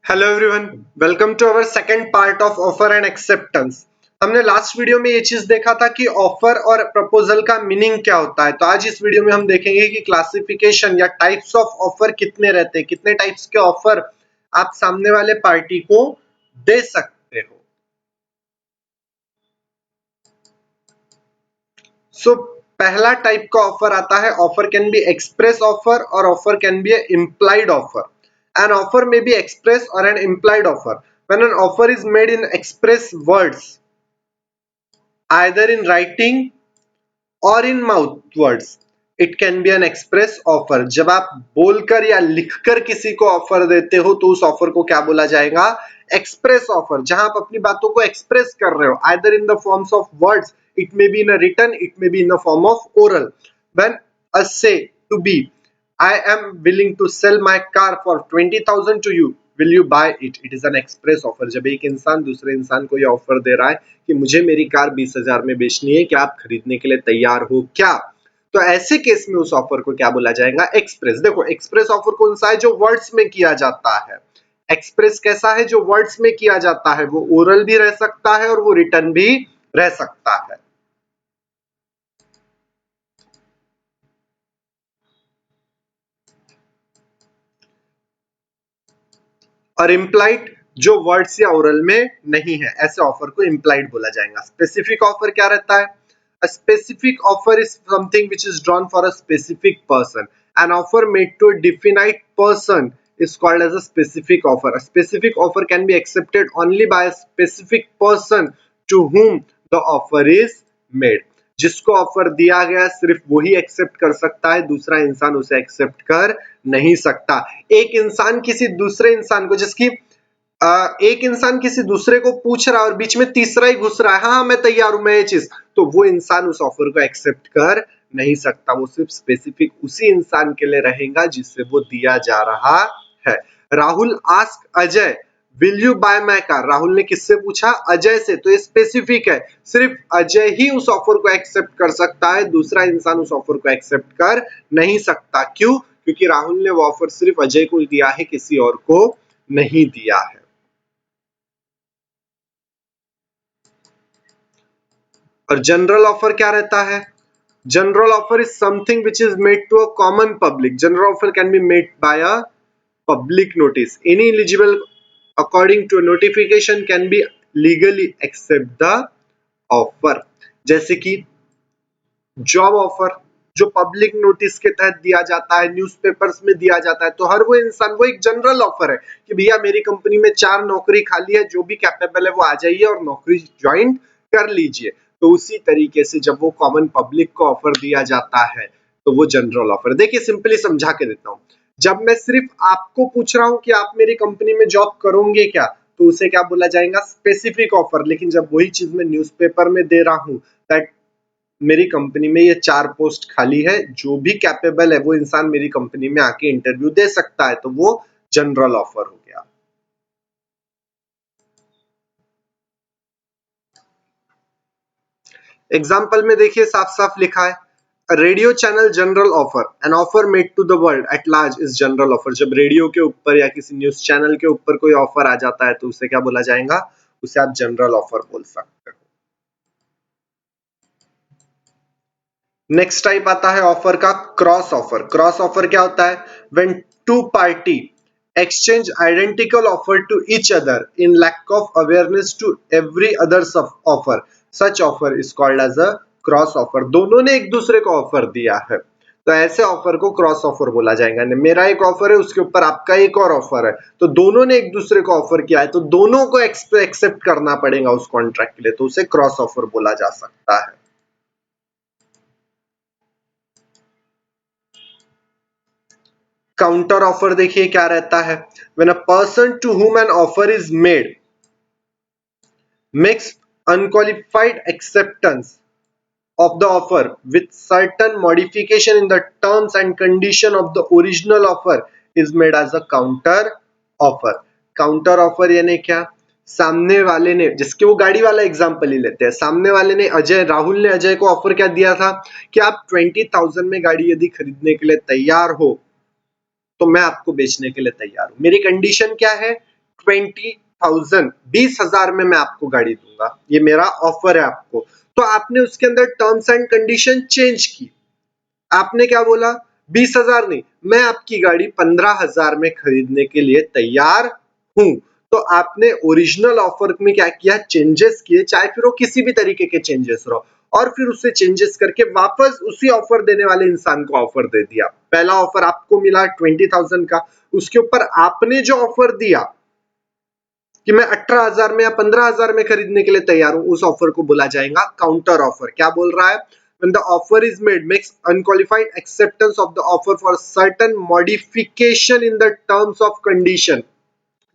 Hello everyone, welcome to our second part of offer and acceptance. हमने last video में ये चीज देखा था कि ऑफर और प्रपोजल का मीनिंग क्या होता है। तो आज इस वीडियो में हम देखेंगे कि क्लासिफिकेशन या टाइप्स ऑफ ऑफर कितने रहते हैं, कितने टाइप्स के ऑफर आप सामने वाले पार्टी को दे सकते हो। पहला टाइप का ऑफर आता है, offer can be express offer और offer can be implied offer. An offer may be express or an implied offer. When an offer is made in express words, either in writing or in mouth words, it can be an express offer. जब आप बोलकर या लिखकर किसी को offer देते हो तो उस ऑफर को क्या बोला जाएगा? Express offer. जहां आप अपनी बातों को एक्सप्रेस कर रहे हो, either in the forms of words, it may be in a written, it may be in the form of oral. When I say to be, I am willing to sell my car for 20,000 to you. Will you buy it? It is an express offer. जब एक इंसान दूसरे इंसान को यह offer दे रहा है कि मुझे मेरी कार 20,000 में बेचनी है, क्या आप खरीदने के लिए तैयार हो क्या? तो ऐसे केस में उस ऑफर को क्या बोला जाएगा? एक्सप्रेस। देखो, एक्सप्रेस ऑफर कौन सा है? जो वर्ड्स में किया जाता है। एक्सप्रेस कैसा है? जो वर्ड्स में किया जाता है। वो ओरल भी रह सकता है और वो रिटन भी रह सकता है। और इम्प्लाइड जो वर्ड्स या ओरल में नहीं है, ऐसे ऑफर को इम्प्लाइड बोला जाएगा। स्पेसिफिक ऑफर क्या रहता है? A specific offer is something which is drawn for a specific person. An offer made to a definite person is called as a specific offer. A specific offer can be accepted only by a specific person to whom the offer is made. जिसको offer दिया गया सिर्फ वही accept कर सकता है, दूसरा इंसान उसे एक्सेप्ट कर नहीं सकता। एक इंसान किसी दूसरे इंसान को, जिसकी एक इंसान किसी दूसरे को पूछ रहा है और बीच में तीसरा ही घुस रहा है, हाँ मैं तैयार हूं, मैं ये चीज, तो वो इंसान उस ऑफर को एक्सेप्ट कर नहीं सकता। वो सिर्फ स्पेसिफिक उसी इंसान के लिए रहेगा जिससे वो दिया जा रहा है। Rahul ask Ajay, will you bye my car? Rahul ने किससे पूछा? अजय से। तो ये स्पेसिफिक है, सिर्फ अजय ही उस ऑफर को एक्सेप्ट कर सकता है, दूसरा इंसान उस ऑफर को एक्सेप्ट कर नहीं सकता। क्यों? क्योंकि राहुल ने वो ऑफर सिर्फ अजय को दिया है, किसी और को नहीं दिया है। और जनरल ऑफर क्या रहता है? General offer is something which is made to a common public. General offer can be made by a public notice. Any eligible according to a notification can be legally accept the offer. जैसे कि job offer जो public notice के तहत दिया जाता है, newspapers में दिया जाता है, तो हर वो इंसान, वो एक जनरल ऑफर है कि भैया मेरी कंपनी में 4 नौकरी खाली है, जो भी कैपेबल है वो आ जाइए और नौकरी ज्वाइन कर लीजिए। तो उसी तरीके से जब वो कॉमन पब्लिक को ऑफर दिया जाता है तो वो जनरल ऑफर। देखिए, सिंपली समझा के देता हूं। जब मैं सिर्फ आपको पूछ रहा हूं कि आप मेरी कंपनी में जॉब करोगे क्या, तो उसे क्या बोला जाएगा? Specific offer. लेकिन जब वही चीज मैं न्यूज़पेपर में दे रहा हूं, दैट मेरी कंपनी में ये 4 पोस्ट खाली है, जो भी कैपेबल है वो इंसान मेरी कंपनी में आके इंटरव्यू दे सकता है, तो वो जनरल ऑफर हो गया। एग्जाम्पल में देखिए, साफ साफ लिखा है, radio channel general offer, an offer made to the world at large is general offer. जब रेडियो के ऊपर या किसी न्यूज चैनल के ऊपर कोई ऑफर आ जाता है तो उसे क्या बोला जाएगा? उसे आप जनरल ऑफर बोल सकते हो। नेक्स्ट टाइप आता है ऑफर का क्रॉस ऑफर। क्रॉस ऑफर क्या होता है? When two party exchange identical offer to each other in lack of awareness to every other's offer, such offer is called as a cross offer. दोनों ने एक दूसरे को ऑफर दिया है, तो ऐसे ऑफर को क्रॉस ऑफर बोला जाएगा। मेरा एक ऑफर है, उसके ऊपर आपका एक और ऑफर है, तो दोनों ने एक दूसरे को ऑफर किया है, तो दोनों को एक्सेप्ट करना पड़ेगा उस कॉन्ट्रैक्ट के लिए, तो उसे क्रॉस ऑफर बोला जा सकता है। काउंटर ऑफर देखिए क्या रहता है? When a person to whom an offer is made makes unqualified acceptance of the offer with certain modification in the terms and condition of the original offer is made as a counter offer. Counter offer यानी क्या? सामने वाले ने, जिसके वो गाड़ी वाला example ही लेते हैं, सामने वाले ने राहुल ने अजय को ऑफर क्या दिया था कि आप 20,000 में गाड़ी यदि खरीदने के लिए तैयार हो तो मैं आपको बेचने के लिए तैयार हूं। मेरी कंडीशन क्या है 20,000 20,000 में मैं आपको गाड़ी दूंगा, ये मेरा ऑफर है आपको। तो आपने उसके अंदर टर्म्स एंड कंडीशन चेंज की, आपने क्या बोला 20,000 नहीं, मैं आपकी गाड़ी 15,000 में खरीदने के लिए तैयार हूं। तो आपने ओरिजिनल ऑफर में क्या किया, चेंजेस किए, चाहे फिर वो किसी भी तरीके के चेंजेस रहो, और फिर उससे चेंजेस करके वापस उसी ऑफर देने वाले इंसान को ऑफर दे दिया। पहला ऑफर आपको मिला 20,000 का, उसके ऊपर आपने जो ऑफर दिया कि मैं 18,000 में या 15,000 में खरीदने के लिए तैयार हूं, उस ऑफर को बोला जाएगा काउंटर ऑफर। क्या बोल रहा है, when the offer is made makes unqualified acceptance of the offer for certain modification in the terms of condition।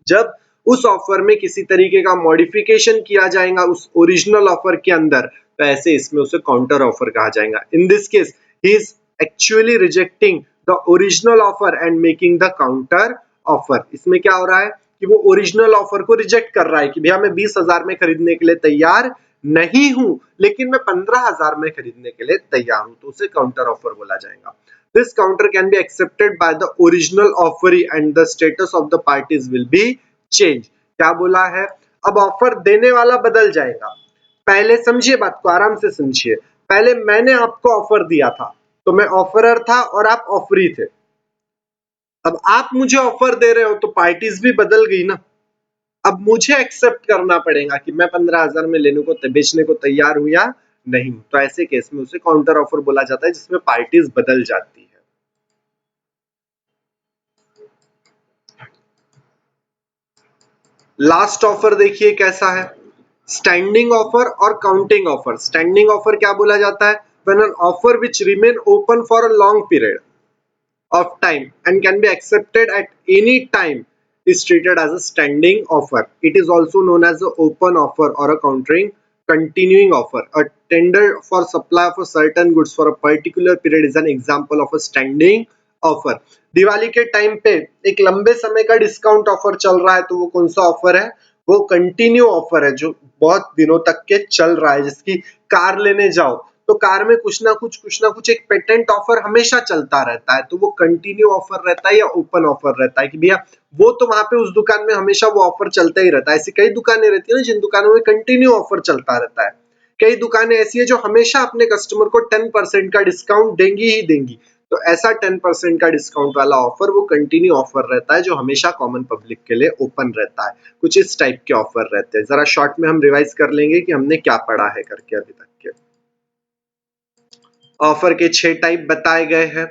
जब उस ऑफर में किसी तरीके का मॉडिफिकेशन किया जाएगा उस ओरिजिनल ऑफर के अंदर, तो ऐसे इसमें उसे काउंटर ऑफर कहा जाएगा। In this case he is actually rejecting the original offer and making the counter offer. इसमें क्या हो रहा है कि वो ओरिजिनल ऑफर को रिजेक्ट कर रहा है कि भैया मैं 20,000 में खरीदने के लिए तैयार नहीं हूं, लेकिन मैं 15,000 में खरीदने के लिए तैयार हूं, तो उसे काउंटर ऑफर बोला जाएगा। This counter can be accepted by the original offeree and the status of the parties will be changed। क्या बोला है, अब ऑफर देने वाला बदल जाएगा। पहले समझिए बात को, आराम से समझिए। पहले मैंने आपको ऑफर दिया था, तो मैं ऑफरर था और आप ऑफरी थे। अब आप मुझे ऑफर दे रहे हो तो पार्टीज भी बदल गई ना। अब मुझे एक्सेप्ट करना पड़ेगा कि मैं 15,000 में लेने को बेचने को तैयार हूं या नहीं। तो ऐसे केस में उसे काउंटर ऑफर बोला जाता है, जिसमें पार्टीज बदल जाती है। लास्ट ऑफर देखिए कैसा है, स्टैंडिंग ऑफर और काउंटिंग ऑफर। स्टैंडिंग ऑफर क्या बोला जाता है, when an offer which remain open for a long period of time and can be accepted at any time is treated as a standing offer. It is also known as an open offer or a countering continuing offer. A tender for supply of a certain goods for a particular period is an example of a standing offer। Diwali के time पे एक लंबे समय का discount offer चल रहा है, तो वो कौन सा ऑफर है, वो कंटिन्यू ऑफर है, जो बहुत दिनों तक के चल रहा है। जिसकी कार लेने जाओ तो कार में कुछ ना कुछ एक पेटेंट ऑफर हमेशा चलता रहता है, तो वो कंटिन्यू ऑफर रहता है या ओपन ऑफर रहता है कि भैया वो तो वहां पे उस दुकान में हमेशा वो ऑफर चलता ही रहता है। ऐसी कई दुकानें रहती है ना जिन दुकानों में कंटिन्यू ऑफर चलता रहता है। कई दुकानें ऐसी है जो हमेशा अपने कस्टमर को 10% का डिस्काउंट देंगी ही देंगी। तो ऐसा 10% का डिस्काउंट वाला ऑफर वो कंटिन्यू ऑफर रहता है, जो हमेशा कॉमन पब्लिक के लिए ओपन रहता है। कुछ इस टाइप के ऑफर रहते हैं। जरा शॉर्ट में हम रिवाइज कर लेंगे कि हमने क्या पढ़ा है करके अभी तक के। ऑफर के 6 टाइप बताए गए हैं,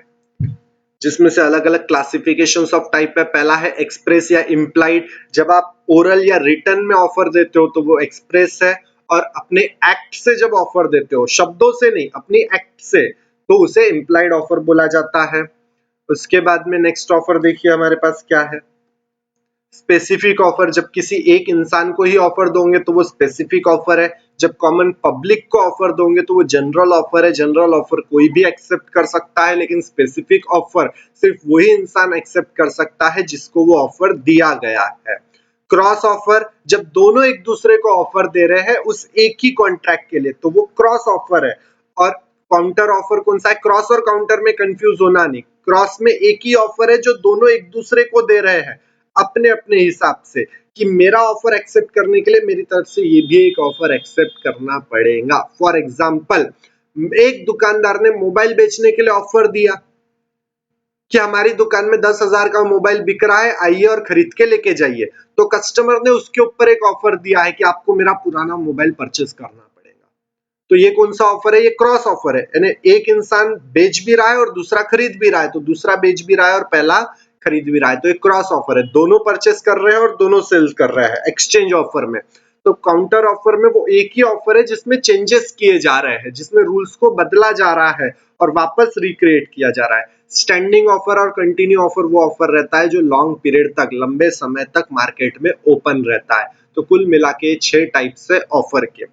जिसमें से अलग अलग क्लासिफिकेशन ऑफ टाइप है। पहला है एक्सप्रेस या इम्प्लाइड। जब आप ओरल या रिटर्न में ऑफर देते हो तो वो एक्सप्रेस है, और अपने एक्ट से जब ऑफर देते हो, शब्दों से नहीं अपनी एक्ट से, तो उसे इम्प्लाइड ऑफर बोला जाता है। उसके बाद में नेक्स्ट ऑफर देखिए हमारे पास क्या है, स्पेसिफिक ऑफर। जब किसी एक इंसान को ही ऑफर दोगे तो वो स्पेसिफिक ऑफर है। जब कॉमन पब्लिक को ऑफर दोगे तो वो जनरल ऑफर है। जनरल ऑफर कोई भी एक्सेप्ट कर सकता है, लेकिन स्पेसिफिक ऑफर सिर्फ वही इंसान एक्सेप्ट कर सकता है जिसको वो ऑफर दिया गया है। क्रॉस ऑफर, जब दोनों एक दूसरे को ऑफर दे रहे हैं उस एक ही कॉन्ट्रैक्ट के लिए, तो वो क्रॉस ऑफर है। और काउंटर ऑफर कौन सा है, क्रॉस और काउंटर में कंफ्यूज होना नहीं। क्रॉस में एक ही ऑफर है जो दोनों एक दूसरे को दे रहे हैं अपने अपने हिसाब से, कि मेरा ऑफर एक्सेप्ट करने के लिए मेरी तरफ से ये भी एक ऑफर एक्सेप्ट करना पड़ेगा। फॉर एग्जांपल, एक दुकानदार ने मोबाइल बेचने के लिए ऑफर दिया कि हमारी दुकान में 10,000 का मोबाइल बिक रहा है, आइए और खरीद के लेके जाइए। तो कस्टमर ने उसके ऊपर एक ऑफर दिया है कि आपको मेरा पुराना मोबाइल परचेस करना पड़ेगा। तो ये कौन सा ऑफर है, ये क्रॉस ऑफर है। यानी एक इंसान बेच भी रहा है और दूसरा खरीद भी रहा है, तो दूसरा बेच भी रहा है और पहला खरीद भी रहा है, तो एक क्रॉस ऑफर है। दोनों परचेस कर रहे हैं और दोनों सेल कर रहे हैं एक्सचेंज ऑफर में। तो काउंटर ऑफर में वो एक ही ऑफर है जिसमें चेंजेस किए जा रहे हैं, जिसमें रूल्स को बदला जा रहा है और वापस रिक्रिएट किया जा रहा है। स्टैंडिंग ऑफर और कंटिन्यू ऑफर वो ऑफर रहता है जो लॉन्ग पीरियड तक, लंबे समय तक मार्केट में ओपन रहता है। तो कुल मिला के 6 टाइप से ऑफर के।